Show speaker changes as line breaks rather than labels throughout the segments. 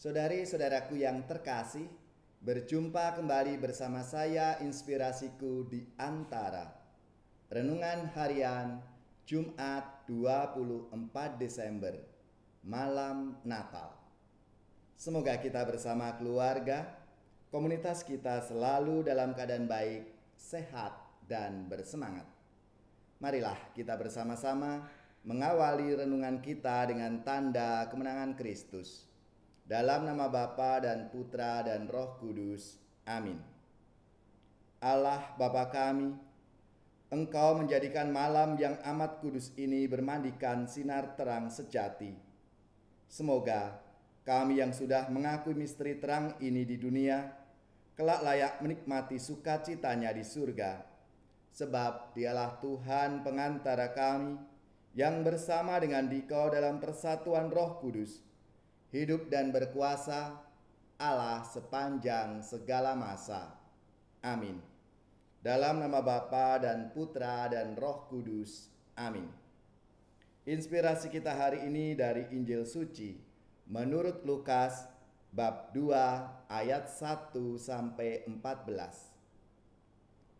Saudari-saudaraku yang terkasih, berjumpa kembali bersama saya Inspirasiku di Antara. Renungan harian Jumat 24 Desember, malam Natal. Semoga kita bersama keluarga, komunitas kita selalu dalam keadaan baik, sehat, dan bersemangat. Marilah kita bersama-sama mengawali renungan kita dengan tanda kemenangan Kristus. Dalam nama Bapa dan Putra dan Roh Kudus. Amin. Allah Bapa kami, Engkau menjadikan malam yang amat kudus ini bermandikan sinar terang sejati. Semoga kami yang sudah mengakui misteri terang ini di dunia, kelak layak menikmati sukacitanya di surga. Sebab Dialah Tuhan pengantara kami, yang bersama dengan Dikau dalam persatuan Roh Kudus, hidup dan berkuasa Allah sepanjang segala masa. Amin. Dalam nama Bapa dan Putra dan Roh Kudus. Amin. Inspirasi kita hari ini dari Injil Suci menurut Lukas bab 2 ayat 1 sampai 14.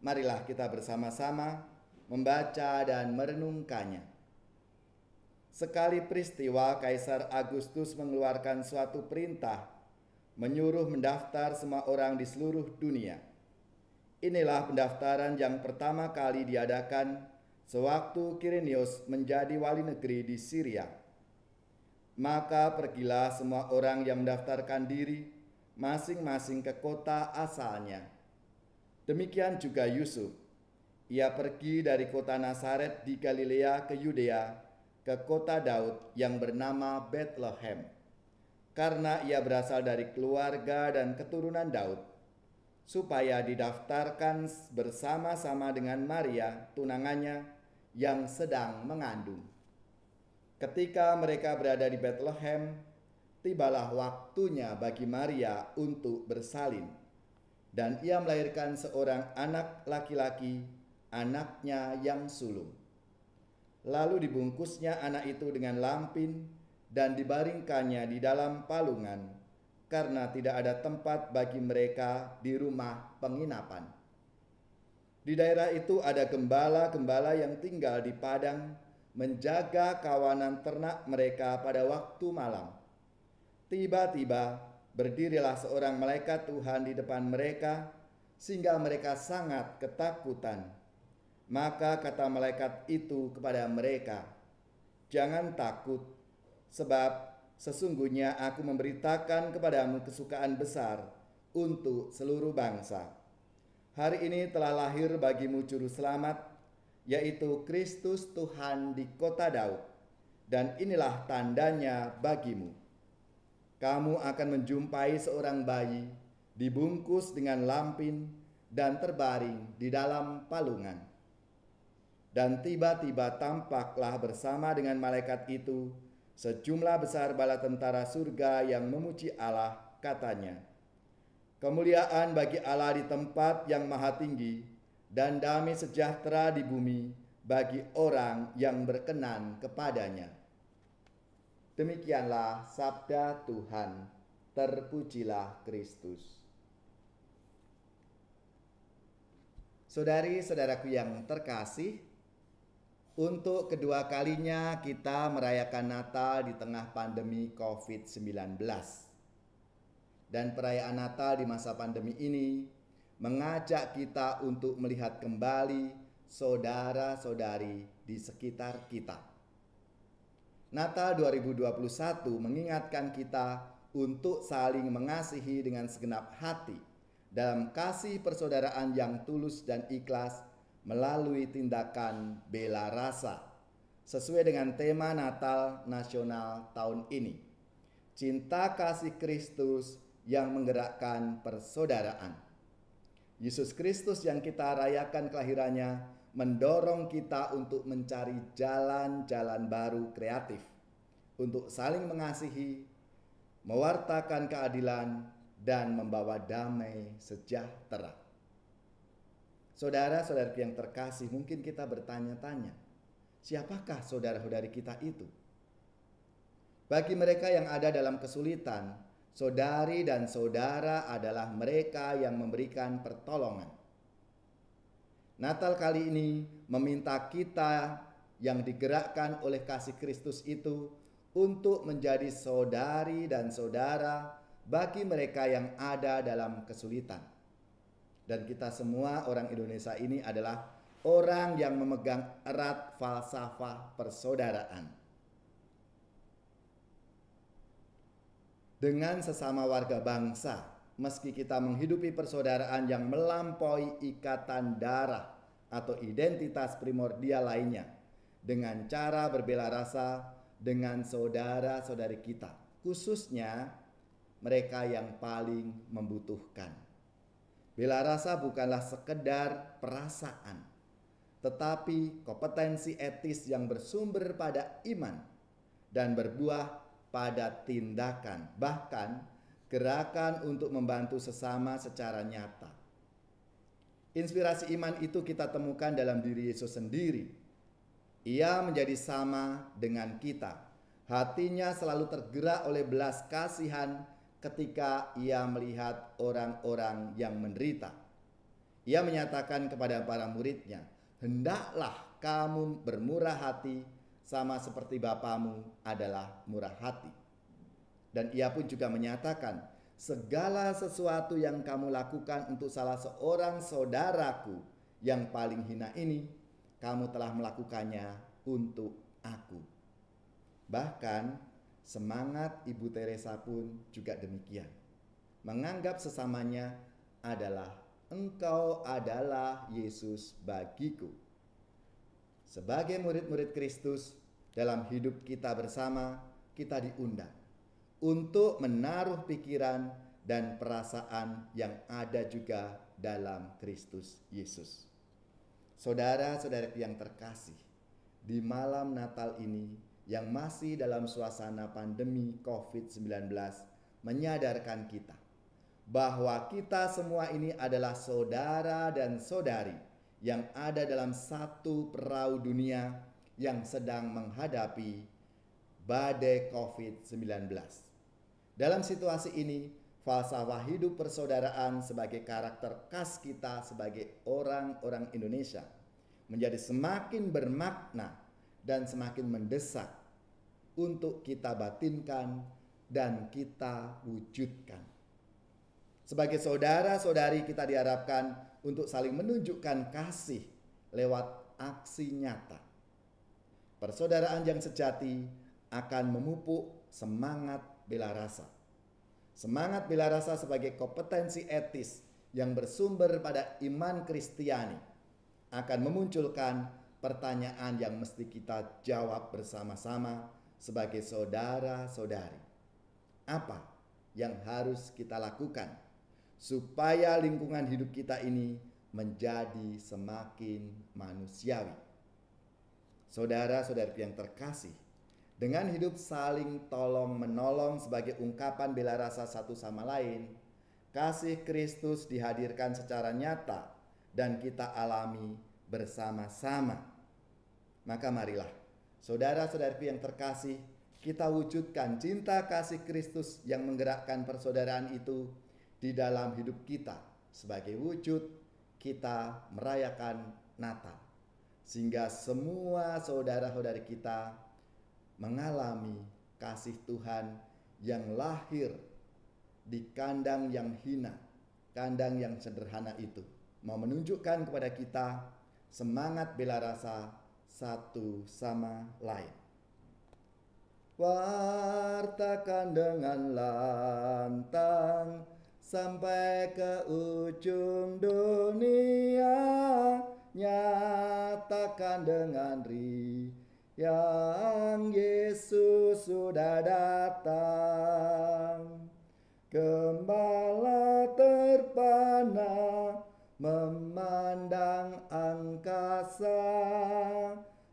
Marilah kita bersama-sama membaca dan merenungkannya. Sekali peristiwa, Kaisar Agustus mengeluarkan suatu perintah menyuruh mendaftar semua orang di seluruh dunia. Inilah pendaftaran yang pertama kali diadakan sewaktu Quirinius menjadi wali negeri di Syria. Maka pergilah semua orang yang mendaftarkan diri masing-masing ke kota asalnya. Demikian juga Yusuf. Ia pergi dari kota Nazaret di Galilea ke Yudea, ke kota Daud yang bernama Bethlehem, karena ia berasal dari keluarga dan keturunan Daud, supaya didaftarkan bersama-sama dengan Maria, tunangannya, yang sedang mengandung. Ketika mereka berada di Bethlehem, tibalah waktunya bagi Maria untuk bersalin, dan ia melahirkan seorang anak laki-laki, anaknya yang sulung. Lalu dibungkusnya anak itu dengan lampin dan dibaringkannya di dalam palungan, karena tidak ada tempat bagi mereka di rumah penginapan. Di daerah itu ada gembala-gembala yang tinggal di padang, menjaga kawanan ternak mereka pada waktu malam. Tiba-tiba berdirilah seorang malaikat Tuhan di depan mereka, sehingga mereka sangat ketakutan. Maka kata malaikat itu kepada mereka, "Jangan takut, sebab sesungguhnya aku memberitakan kepadamu kesukaan besar untuk seluruh bangsa. Hari ini telah lahir bagimu juru selamat, yaitu Kristus Tuhan di kota Daud, dan inilah tandanya bagimu. Kamu akan menjumpai seorang bayi dibungkus dengan lampin dan terbaring di dalam palungan." Dan tiba-tiba tampaklah bersama dengan malaikat itu sejumlah besar bala tentara surga yang memuji Allah, katanya, "Kemuliaan bagi Allah di tempat yang maha tinggi, dan damai sejahtera di bumi bagi orang yang berkenan kepadanya." Demikianlah sabda Tuhan. Terpujilah Kristus. Saudari-saudaraku yang terkasih, untuk kedua kalinya kita merayakan Natal di tengah pandemi COVID-19. Dan perayaan Natal di masa pandemi ini mengajak kita untuk melihat kembali saudara-saudari di sekitar kita. Natal 2021 mengingatkan kita untuk saling mengasihi dengan segenap hati dalam kasih persaudaraan yang tulus dan ikhlas, melalui tindakan bela rasa, sesuai dengan tema Natal Nasional tahun ini, cinta kasih Kristus yang menggerakkan persaudaraan. Yesus Kristus yang kita rayakan kelahirannya mendorong kita untuk mencari jalan-jalan baru kreatif, untuk saling mengasihi, mewartakan keadilan, dan membawa damai sejahtera. Saudara-saudari yang terkasih, mungkin kita bertanya-tanya, siapakah saudara-saudari kita itu? Bagi mereka yang ada dalam kesulitan, Saudari dan saudara adalah mereka yang memberikan pertolongan. Natal kali ini meminta kita yang digerakkan oleh kasih Kristus itu untuk menjadi saudari dan saudara bagi mereka yang ada dalam kesulitan. Dan kita semua orang Indonesia ini adalah orang yang memegang erat falsafah persaudaraan. Dengan sesama warga bangsa, meski kita menghidupi persaudaraan yang melampaui ikatan darah atau identitas primordial lainnya, dengan cara berbela rasa dengan saudara-saudari kita, khususnya mereka yang paling membutuhkan. Bela rasa bukanlah sekedar perasaan, tetapi kompetensi etis yang bersumber pada iman dan berbuah pada tindakan, bahkan gerakan untuk membantu sesama secara nyata. Inspirasi iman itu kita temukan dalam diri Yesus sendiri. Ia menjadi sama dengan kita. Hatinya selalu tergerak oleh belas kasihan ketika ia melihat orang-orang yang menderita. Ia menyatakan kepada para muridnya, "Hendaklah kamu bermurah hati sama seperti Bapamu adalah murah hati." Dan ia pun juga menyatakan, "Segala sesuatu yang kamu lakukan untuk salah seorang saudaraku yang paling hina ini, kamu telah melakukannya untuk aku." Bahkan semangat Ibu Teresa pun juga demikian. Menganggap sesamanya adalah "Engkau adalah Yesus bagiku." Sebagai murid-murid Kristus, dalam hidup kita bersama, kita diundang untuk menaruh pikiran dan perasaan yang ada juga dalam Kristus Yesus. Saudara-saudaraku yang terkasih, di malam Natal ini yang masih dalam suasana pandemi COVID-19 menyadarkan kita bahwa kita semua ini adalah saudara dan saudari yang ada dalam satu perahu dunia yang sedang menghadapi badai COVID-19. Dalam situasi ini, falsafah hidup persaudaraan sebagai karakter khas kita sebagai orang-orang Indonesia menjadi semakin bermakna dan semakin mendesak untuk kita batinkan dan kita wujudkan. Sebagai saudara-saudari, kita diharapkan untuk saling menunjukkan kasih lewat aksi nyata. Persaudaraan yang sejati akan memupuk semangat bela rasa. Semangat bela rasa sebagai kompetensi etis yang bersumber pada iman Kristiani akan memunculkan pertanyaan yang mesti kita jawab bersama-sama sebagai saudara-saudari. Apa yang harus kita lakukan supaya lingkungan hidup kita ini menjadi semakin manusiawi? Saudara-saudari yang terkasih, dengan hidup saling tolong-menolong sebagai ungkapan bela rasa satu sama lain, kasih Kristus dihadirkan secara nyata dan kita alami bersama-sama. Maka marilah, saudara-saudariku yang terkasih, kita wujudkan cinta kasih Kristus yang menggerakkan persaudaraan itu di dalam hidup kita sebagai wujud kita merayakan Natal, sehingga semua saudara-saudari kita mengalami kasih Tuhan yang lahir di kandang yang hina, kandang yang sederhana itu, mau menunjukkan kepada kita semangat bela rasa satu sama lain. Wartakan dengan lantang sampai ke ujung dunia, nyatakan dengan yang Yesus sudah datang. Gembala terpana memandang angkasa,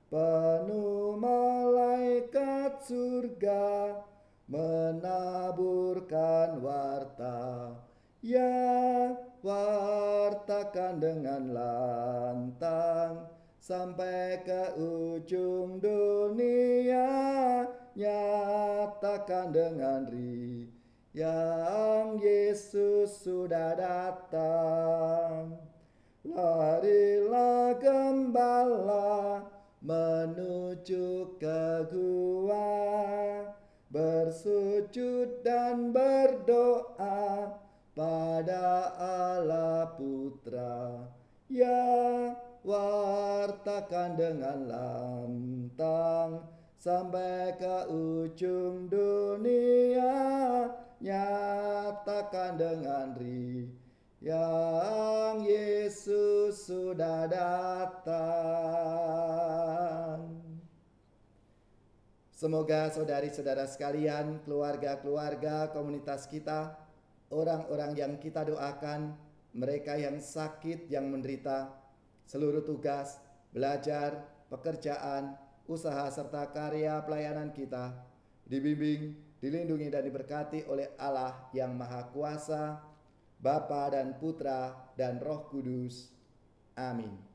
penuh malaikat surga menaburkan warta. Ya, wartakan dengan lantang sampai ke ujung dunia, nyatakan dengan yang Yesus sudah datang. Larilah gembala menuju ke gua, bersujud dan berdoa pada Allah Putra. Ya, wartakan dengan lantang sampai ke ujung dunia, nyatakan dengan yang Yesus sudah datang. Semoga saudari-saudara sekalian, keluarga-keluarga komunitas kita, orang-orang yang kita doakan, mereka yang sakit, yang menderita, seluruh tugas, belajar, pekerjaan, usaha serta karya pelayanan kita dibimbing, dilindungi dan diberkati oleh Allah yang Maha Kuasa, Bapa dan Putra dan Roh Kudus. Amin.